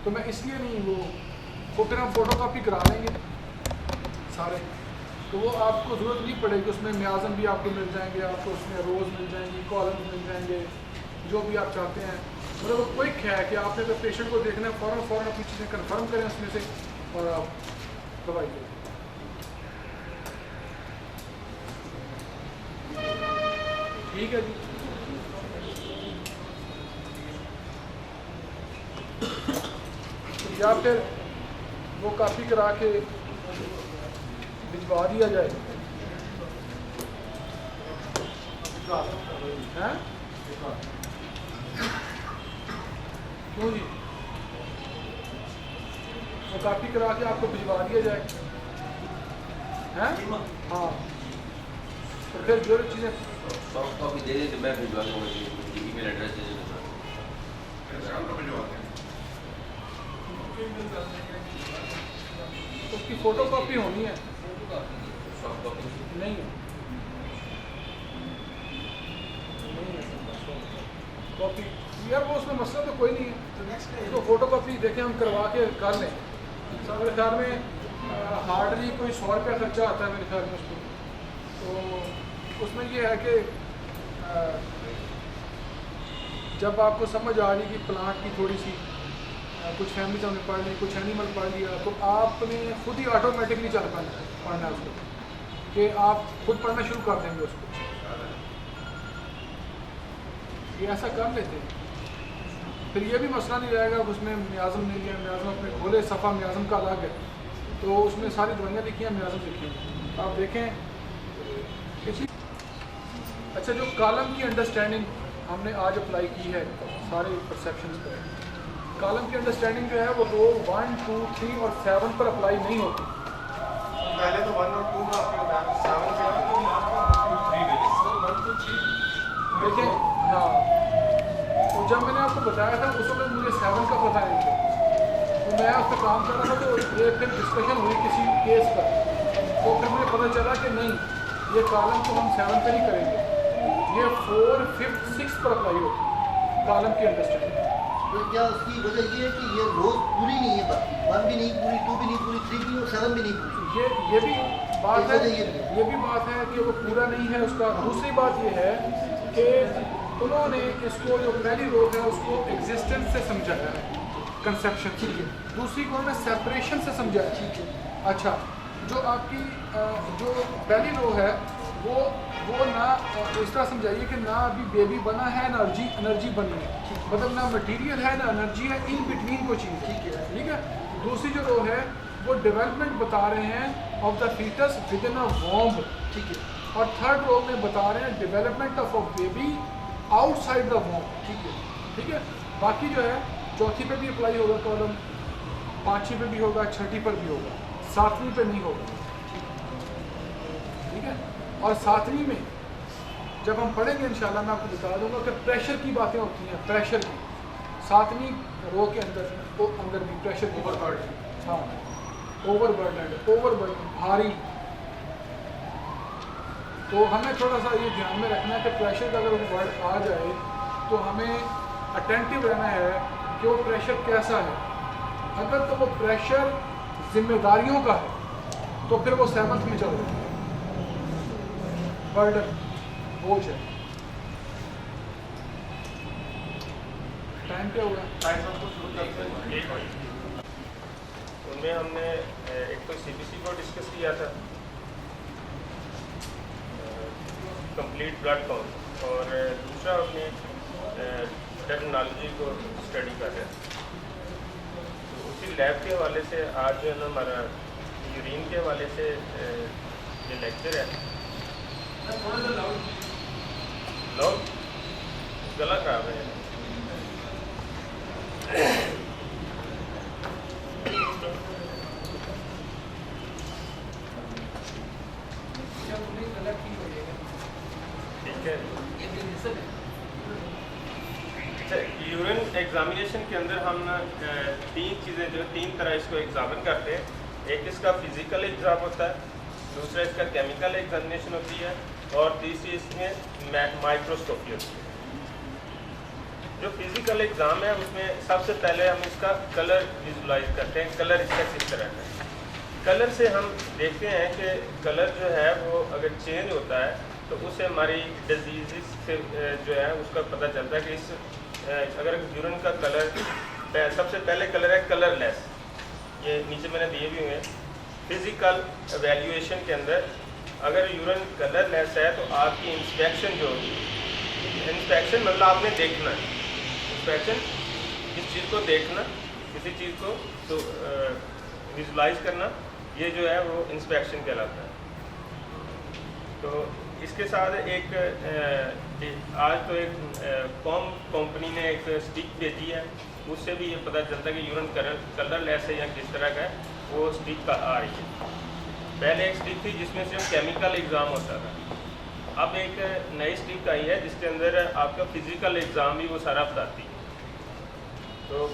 तो मैं इसलिए नहीं वो फिर हम फ़ोटो कापी करा लेंगे सारे, तो वो आपको ज़रूरत नहीं पड़ेगी। उसमें म्याज़म भी आपको मिल जाएंगे, आपको उसमें रोज़ मिल जाएंगी, कॉलम्स मिल जाएंगे, जो भी आप चाहते हैं। मतलब वो क्विक है कि आपने अगर पेशेंट को देखना है फ़ौरन अपनी चीज़ें कन्फर्म करें उसमें से और आप दवाई दें। ठीक है जी। या फिर वो कापी करा के भिजवा दिया जाए, हैं? क्यों जी? वो कापी करा के आपको भिजवा दिया जाए, हैं? हाँ, तो फिर जो चीज़ें सॉफ्ट कॉपी दे दें तो मैं भिजवा दूँगा, ईमेल एड्रेस दे दें उसकी फ़ोटो कॉपी होनी है, सॉफ्ट कॉपी नहीं है कॉपी यार, वो उसमें मसला तो कोई नहीं है। उसको फ़ोटो कॉपी देखें हम करवा के कर लें। मेरे ख्याल में हार्डली कोई 100 रुपया खर्चा आता है मेरे ख्याल में उसको। तो उसमें ये है कि जब आपको समझ आ रही कि प्लांट की थोड़ी सी कुछ फैमिली हमने पढ़ ली, कुछ एनिमल पढ़ लिया, तो आपने खुद ही ऑटोमेटिकली चल पढ़ना है उसको, कि आप खुद पढ़ना शुरू कर देंगे उसको। ये ऐसा कर लेते हैं, फिर ये भी मसला नहीं रहेगा उसमें म्याज़म नहीं लिया, म्याज़म अपने खोले सफ़ा म्याज़म का अलग है, तो उसमें सारी दवाइयाँ लिखी हैं, म्याज़म लिखी हैं। आप देखें इसी। अच्छा, जो कॉलम की अंडरस्टैंडिंग हमने आज अप्लाई की है सारे परसेप्शंस पर, कॉलम की अंडरस्टैंडिंग जो है वो 2, 1, 2, 3 और 7 पर अप्लाई नहीं होती। पहले तो 1 और 2 का आपने 7 से देखिए, हाँ, तो जब मैंने आपको बताया था उस वक्त मुझे 7 का पता नहीं था, तो मैं उस पर काम कर रहा था, तो ये फिर डिस्कशन हुई किसी केस पर, तो फिर मुझे पता चला कि नहीं, ये कॉलम को हम 7 पर ही करेंगे, ये 4, 5, 6 पर अप्लाई होती कॉलम की अंडरस्टैंडिंग। तो क्या उसकी वजह ये है कि ये रोज पूरी नहीं है, बाकी 1 भी नहीं पूरी, 2 भी नहीं पूरी, 3 भी और 7 भी नहीं पूरी। ये भी बात है, ये ये भी बात है कि वो पूरा नहीं है उसका। दूसरी बात ये है कि उन्होंने इसको जो पहली रो है उसको एग्जिस्टेंस से समझाया है, कंसेप्शन से। दूसरी को उन्होंने सेपरेशन से समझाया। ठीक है। अच्छा, जो आपकी जो पहली रो है वो ना इस तरह समझाइए कि ना अभी बेबी बना है ना एनर्जी बनी है, मतलब ना मटेरियल है ना एनर्जी है, इन बिटवीन को चीज़। ठीक है। दूसरी जो रो है वो डेवलपमेंट बता रहे हैं of the foetus within a womb. ठीक है। और थर्ड रो में बता रहे हैं development of a baby outside the womb. ठीक है। ठीक है। बाकी जो है चौथी पे भी अप्लाई होगा कॉलम, पाँचवीं पे भी होगा, छठी पर भी होगा, सातवीं पे नहीं होगा। ठीक है। और सातवीं में जब हम पढ़ेंगे इंशाल्लाह मैं आपको बता दूंगा कि प्रेशर की बातें होती हैं, प्रेशर की। सातवीं रो के अंदर भी प्रेशर की ओवरबर्डन, हाँ, ओवरबर्डन भारी। तो हमें थोड़ा सा ये ध्यान में रखना है कि प्रेशर का अगर वर्ड आ जाए तो हमें अटेंटिव रहना है कि वो प्रेशर कैसा है। अगर तो वो प्रेशर जिम्मेदारियों का है तो फिर वो 7th में चल रहा है, बर्डन, बोझ है। टाइम क्या हुआ? टाइम आपको शुरू करते हैं। उनमें हमने एक तो CBC को डिस्कस किया था, कंप्लीट ब्लड काउंट, और दूसरा हमने टेक्नोलॉजी को स्टडी कर रहे हैं। तो उसी लैब के हवाले से आज जो है ना हमारा यूरिन के हवाले से ये लेक्चर है। लाउड गला खराब है। ठीक है। अच्छा, यूरिन एग्जामिनेशन के अंदर हम ना 3 चीज़ें जो 3 तरह इसको एग्जामिन करते हैं। एक इसका फिजिकल एग्जाम होता है, दूसरा इसका केमिकल एग्जामिनेशन होती है, और तीसरी इसमें माइक्रोस्कोपी होती है। जो फिजिकल एग्ज़ाम है उसमें सबसे पहले हम इसका कलर विजुलाइज करते हैं। कलर इसका किस तरह का है, कलर से हम देखते हैं कि कलर जो है वो अगर चेंज होता है तो उससे हमारी डिजीज़ से जो है उसका पता चलता है कि इस अगर यूरिन का कलर, सबसे पहले कलर है कलरलेस, ये नीचे मैंने दिए भी हुए हैं। फिज़िकल एवेल्यूएशन के अंदर अगर यूरिन कलरलेस है तो आपकी इंस्पेक्शन जो होगी, इंस्पेक्शन मतलब आपने देखना है, इंस्पेक्शन किस चीज़ को देखना, किसी चीज़ को तो विजुलाइज करना, ये जो है वो इंस्पेक्शन कहलाता है। तो इसके साथ एक आज तो एक कंपनी ने एक स्टिक भेजी है, उससे भी ये पता चलता है कि यूरिन कलरलेस है या किस तरह का है, वो स्टिक का आ रही है। पहले एक स्टिक थी जिसमें सिर्फ केमिकल एग्ज़ाम होता था, अब एक नई स्टिक आई है जिसके अंदर आपका फिजिकल एग्ज़ाम भी वो सारा बताती है। तो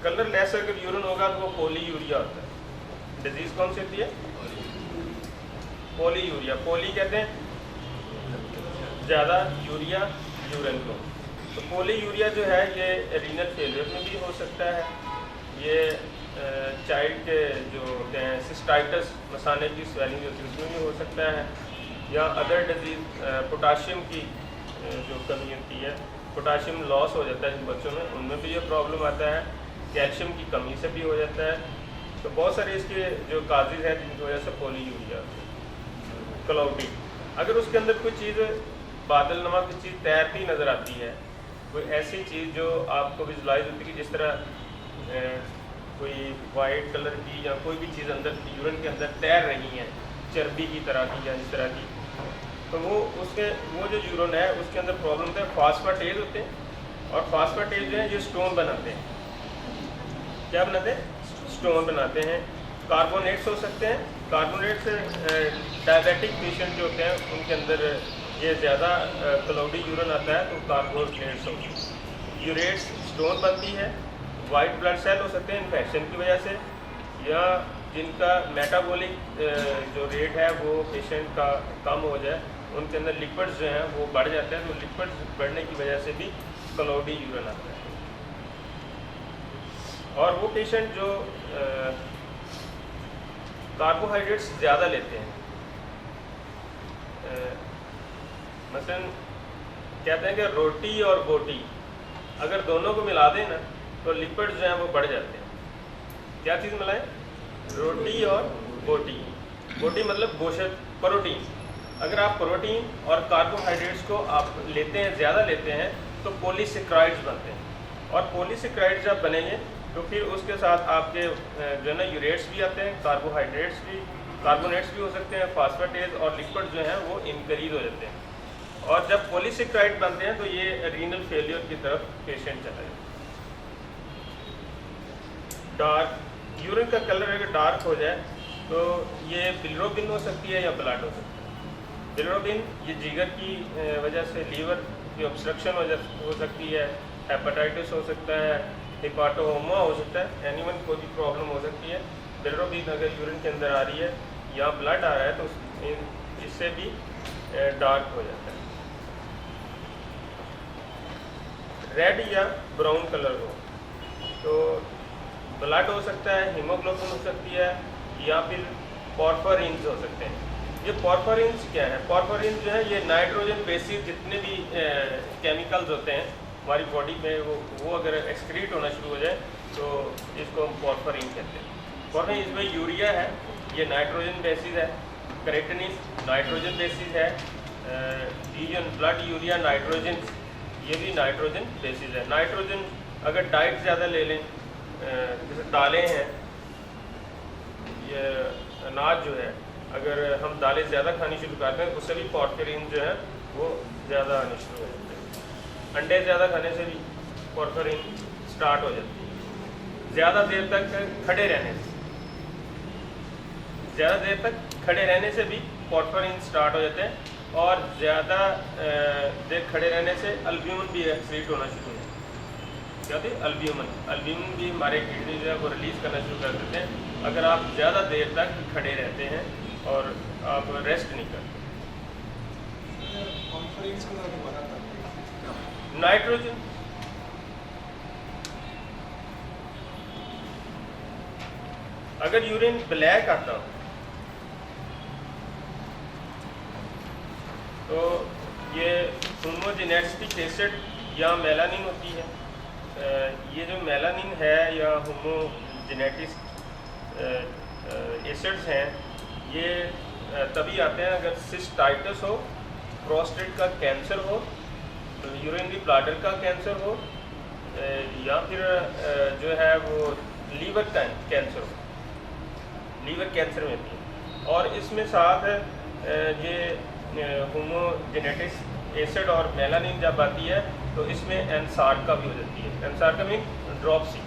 कलरलेस अगर यूरिन होगा तो वो पॉलीयूरिया होता है। डिजीज़ कौन सी होती है? पॉलीयूरिया। पॉली कहते हैं ज़्यादा, यूरिया यूरिन को। तो पॉलीयूरिया जो है ये रीनल फेलियर में भी हो सकता है, ये चाइल्ड के जो होते हैं सिस्टाइटिस, मसाने की स्वेलिंग होती है उसमें भी हो सकता है, या अदर डिजीज़ पोटाशियम की जो कमी होती है, पोटाशियम लॉस हो जाता है जिन बच्चों में, उनमें भी ये प्रॉब्लम आता है, कैल्शियम की कमी से भी हो जाता है। तो बहुत सारे इसके जो काजेज़ हैं जिनकी वजह से पॉलीयूरिया क्लाउडी। अगर उसके अंदर कोई चीज़ बादल नमा की चीज़ तैरती नज़र आती है, कोई ऐसी चीज़ जो आपको विजुलाइज होती है कि जिस तरह कोई वाइट कलर की या कोई भी चीज़ अंदर यूरिन के अंदर तैर रही है, चर्बी की तरह की या इस तरह की, तो वो जो यूरिन है उसके अंदर प्रॉब्लम होता है, फास्फेटेज होते हैं, और फास्फेटेज जो है ये स्टोन बनाते हैं। क्या बनाते हैं? स्टोन बनाते हैं। कार्बोनेट्स हो सकते हैं, कार्बोनेट से डायबिटिक पेशेंट जो होते हैं उनके अंदर ये ज़्यादा क्लाउडी यूरिन आता है तो कार्बोनेट्स होते हैं। यूरेट्स स्टोन बनती है। वाइट ब्लड सेल हो सकते हैं इन्फेक्शन की वजह से, या जिनका मेटाबॉलिक जो रेट है वो पेशेंट का कम हो जाए, उनके अंदर लिपिड्स जो हैं वो बढ़ जाते हैं, तो लिपिड्स बढ़ने की वजह से भी क्लाउडी यूरिन आता है। और वो पेशेंट जो कार्बोहाइड्रेट्स ज़्यादा लेते हैं, मसलन कहते हैं कि रोटी और बोटी अगर दोनों को मिला दें ना तो लिपिड्स जो हैं वो बढ़ जाते हैं। क्या चीज़ मिलाएं? रोटी और बोटी। बोटी मतलब गोश्त, प्रोटीन। अगर आप प्रोटीन और कार्बोहाइड्रेट्स को आप लेते हैं, ज़्यादा लेते हैं, तो पॉलीसेक्राइड्स बनते हैं, और पॉलीसेक्राइड्स जब बनेंगे तो फिर उसके साथ आपके जो है ना यूरेट्स भी आते हैं, कार्बोहाइड्रेट्स भी, कार्बोनेट्स भी हो सकते हैं, फास्फेटेज और लिपिड जो हैं वो इंक्रीज हो जाते हैं, और जब पॉलीसेक्राइड बनते हैं तो ये रीनल फेलियर की तरफ पेशेंट चला जाता है। डार्क यूरिन का कलर अगर डार्क हो जाए तो ये बिलिरुबिन हो सकती है या ब्लड हो सकता है। बिलिरुबिन ये जिगर की वजह से लीवर की ऑब्स्ट्रक्शन हो सकती है, हेपेटाइटिस हो सकता है, हिपाटोहोमा हो सकता है, एनीवन कोई भी प्रॉब्लम हो सकती है। बिलिरुबिन अगर यूरिन के अंदर आ रही है या ब्लड आ रहा है तो इससे भी डार्क हो जाता है। रेड या ब्राउन कलर हो तो ब्लड हो सकता है, हीमोग्लोबिन हो सकती है, या फिर पॉर्फरिन्स हो सकते हैं। ये पॉर्फरिन्स क्या है? पॉर्फरिन्स जो है ये नाइट्रोजन बेसिस जितने भी केमिकल्स होते हैं हमारी बॉडी में, वो अगर एक्सक्रीट होना शुरू हो जाए तो इसको हम पॉर्फरिन कहते हैं। पॉर्फरिन इसमें यूरिया है, ये नाइट्रोजन बेसिस है, क्रेटिनिन नाइट्रोजन बेसिस है, ब्लड यूरिया नाइट्रोजन, ये भी नाइट्रोजन बेसिस है। नाइट्रोजन अगर डाइट ज़्यादा ले लें, जैसे दालें हैं, ये अनाज जो है, अगर हम दालें ज़्यादा खानी शुरू करते हैं उससे भी पॉर्फरिन जो है वो ज़्यादा आने शुरू हो जाते हैं। अंडे ज़्यादा खाने से भी पॉर्फरिन स्टार्ट हो जाती है। ज़्यादा देर तक खड़े रहने से, ज़्यादा देर तक खड़े रहने से भी पॉर्फरिन स्टार्ट हो जाते हैं, और ज़्यादा देर खड़े रहने से अल्ब्यूमिन भी एक्सक्रीट होना शुरू हो जाता है। क्या होती है? अल्ब्यूमिन भी हमारे किडनी जो है वो रिलीज़ करना शुरू कर देते हैं अगर आप ज़्यादा देर तक खड़े रहते हैं और आप रेस्ट नहीं करते। नाइट्रोजन अगर यूरिन ब्लैक आता हो तो ये होमोजेनेटिक एसिड या मेलानिन होती है। ये जो मेलानिन है या होमोजेनेटिक एसिड्स हैं ये तभी आते हैं अगर सिस्टाइटिस हो, प्रोस्टेट का कैंसर हो, यूरिनरी ब्लैडर का कैंसर हो, या फिर जो है वो लीवर का कैंसर हो, लीवर कैंसर में भी। और इसमें साथ ये होमोजेनेटिक एसिड और मेलानिन जब आती है तो इसमें एनसार्का भी हो जाती है। एनसार्का मीन ड्रॉपसी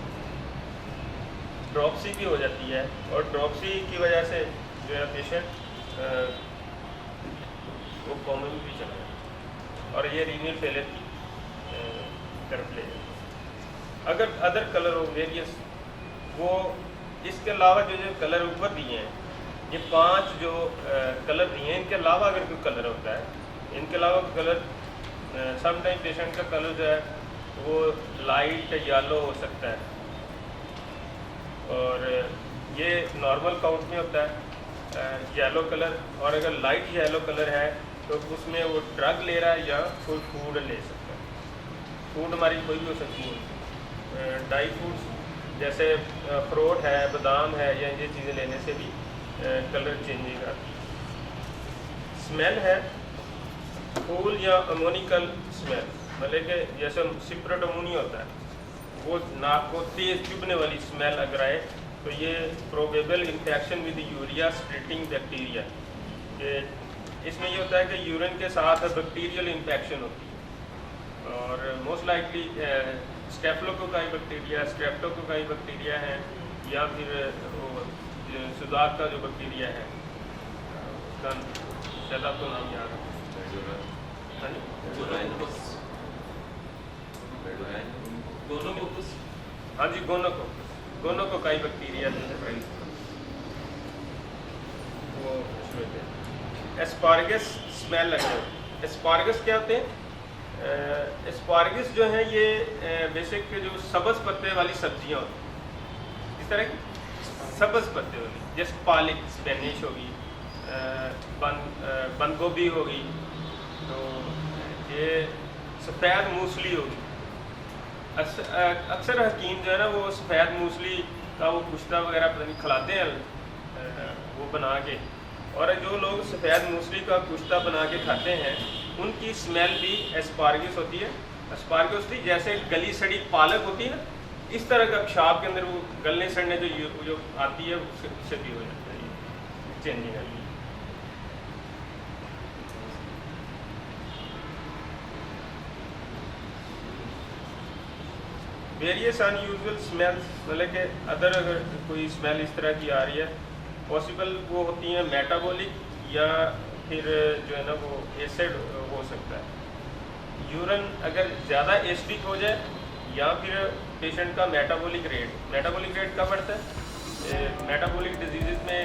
भी हो जाती है, और ड्रॉपसी की वजह से जो है पेशेंट वो कोमा में भी चला जाता है और ये रीनल फेलियर की तरफ ले जाता है। अगर अदर कलर हो वेरियस, वो इसके अलावा जो जो कलर ऊपर दिए हैं, ये 5 जो कलर दिए हैं, इनके अलावा अगर कोई कलर होता है, इनके अलावा कलर समटाइम पेशेंट का कलर जो है वो लाइट येलो हो सकता है, और ये नॉर्मल काउंट में होता है येलो कलर। और अगर लाइट येलो कलर है तो उसमें वो ड्रग ले रहा है या कोई फूड ले सकता है। फूड हमारी कोई भी हो सकती है, ड्राई फूड्स जैसे अखरोट है, बादाम है, या ये चीज़ें लेने से भी कलर चेंजिंग आती है। स्मेल है फूल या अमोनिकल स्मेल, मतलब कि जैसे सिपरेट अमोनिया होता है, वो नाक को तेज़ चुभने वाली स्मेल अगर आए तो ये probable infection with urea splitting bacteria. इसमें ये होता है कि यूरिन के साथ बैक्टीरियल इन्फेक्शन होती है, और मोस्ट लाइकली स्टेफिलोकोकाई बैक्टीरिया है, या फिर वो सुदाक का जो बैक्टीरिया है उसका शायद आपको नाम याद है। हाँ जी, गोनोकोकाई बैक्टीरिया जो है वो उसमें। एस्पारगस स्मेल लगता है। एस्पारगस क्या होते हैं? एस्पारगस जो है ये बेसिक जो सब्ज़ पत्ते वाली सब्जियां होती हैं, इस तरह की सब्ज़ पत्ते वाली, जैसे पालक, स्पेनिश होगी, बंद गोभी होगी, तो ये सफ़ेद मूसली होगी। अक्सर हकीम जो है ना वो सफ़ेद मूसली का वो कुश्ता वगैरह पता नहीं खिलाते हैं वो बना के, और जो लोग सफ़ेद मूसली का कुश्ता बना के खाते हैं उनकी स्मेल भी एस्पारगस होती है। एस्पारगस होती जैसे गली सड़ी पालक होती है ना, इस तरह का पेशाब के अंदर वो गलने सड़ने जो आती है उससे भी हो जाता है चेंजिंग आती है। वेरियस अनयूजुअल स्मेल्स, मतलब कि अदर अगर कोई स्मेल इस तरह की आ रही है, पॉसिबल वो होती हैं मेटाबॉलिक, या फिर जो है ना वो एसिड हो सकता है। यूरिन अगर ज़्यादा एसिडिक हो जाए, या फिर पेशेंट का मेटाबॉलिक रेट कब बढ़ता है? मेटाबॉलिक डिजीज़ में